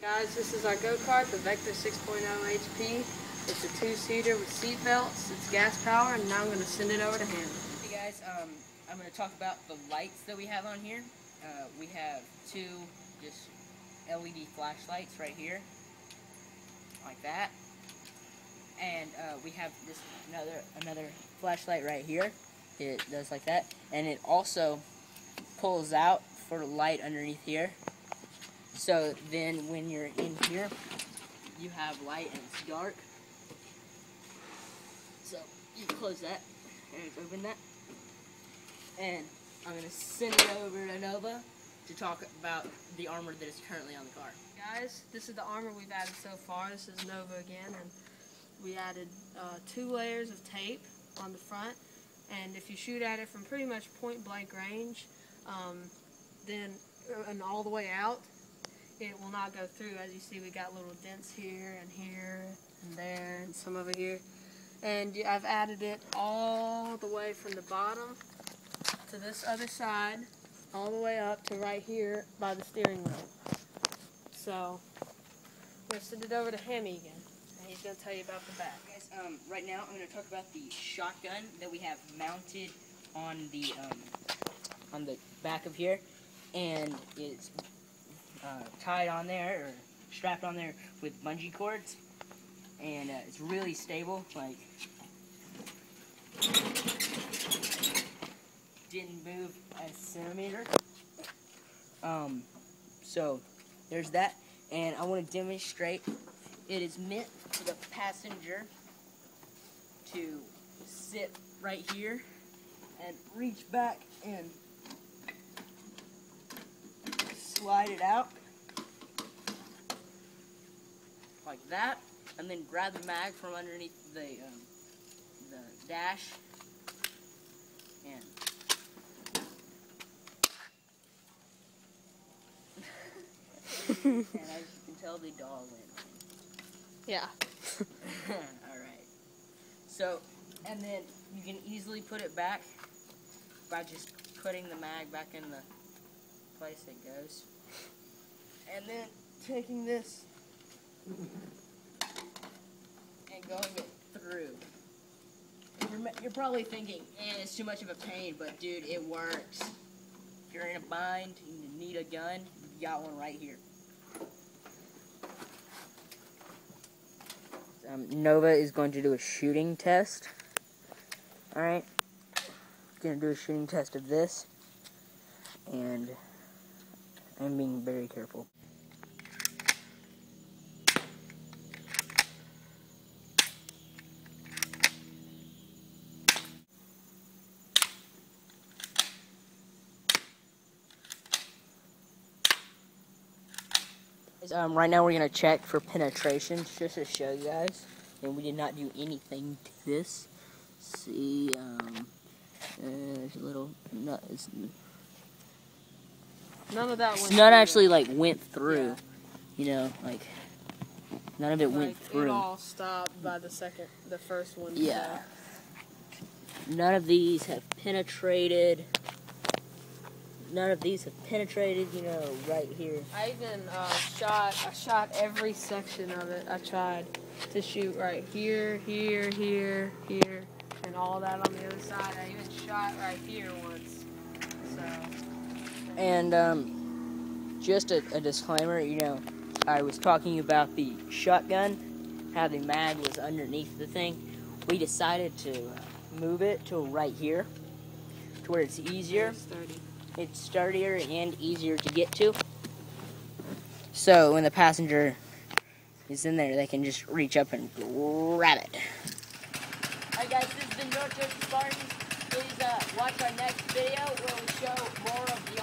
Guys, this is our go-kart, the Vector 6.0 HP. It's a two-seater with seat belts. It's gas powered, and now I'm going to send it over to him. Hey guys, I'm going to talk about the lights that we have on here. We have two just LED flashlights right here, like that. And we have this another flashlight right here. It does like that, and it also pulls out for the light underneath here. So then when you're in here, you have light and it's dark. So you close that and open that. And I'm going to send it over to Nova to talk about the armor that is currently on the car. Guys, this is the armor we've added so far. This is Nova again, and we added 2 layers of tape on the front. And if you shoot at it from pretty much point blank range, and all the way out, it will not go through. As you see, we got little dents here and there and some over here. And I've added it all the way from the bottom to this other side, all the way up to right here by the steering wheel. So I'm going to send it over to Hemi again, and he's going to tell you about the back. Guys, right now I'm going to talk about the shotgun that we have mounted on the back of here, and it's tied on there, or strapped on there with bungee cords, and it's really stable. Like, didn't move a centimeter. So there's that, and I want to demonstrate. It is meant for the passenger to sit right here and reach back and slide it out like that, and then grab the mag from underneath the dash, and and as you can tell, the dog went. Yeah. Alright. So, and then you can easily put it back by just putting the mag back in the place it goes. And then taking this and going it through. You're probably thinking, it's too much of a pain, but dude, it works. If you're in a bind and you need a gun, you got one right here. Nova is going to do a shooting test. Alright. Going to do a shooting test of this. And I'm being very careful. Right now we're going to check for penetration, just to show you guys. And we did not do anything to this. See, there's a little... none of that went none actually, like, went through. Yeah. You know, like, none of it went through. It all stopped by the first one. Yeah. None of these have penetrated. None of these have penetrated, you know, right here. I even shot every section of it. I tried to shoot right here, here, here, here, and all that on the other side. I even shot right here once. So. And just a disclaimer, you know, I was talking about the shotgun, how the mag was underneath the thing. We decided to move it to right here, to where it's easier. It's sturdier and easier to get to. So when the passenger is in there, they can just reach up and grab it. Alright guys, this has been North Jersey Spartans. Please watch our next video where we show more of the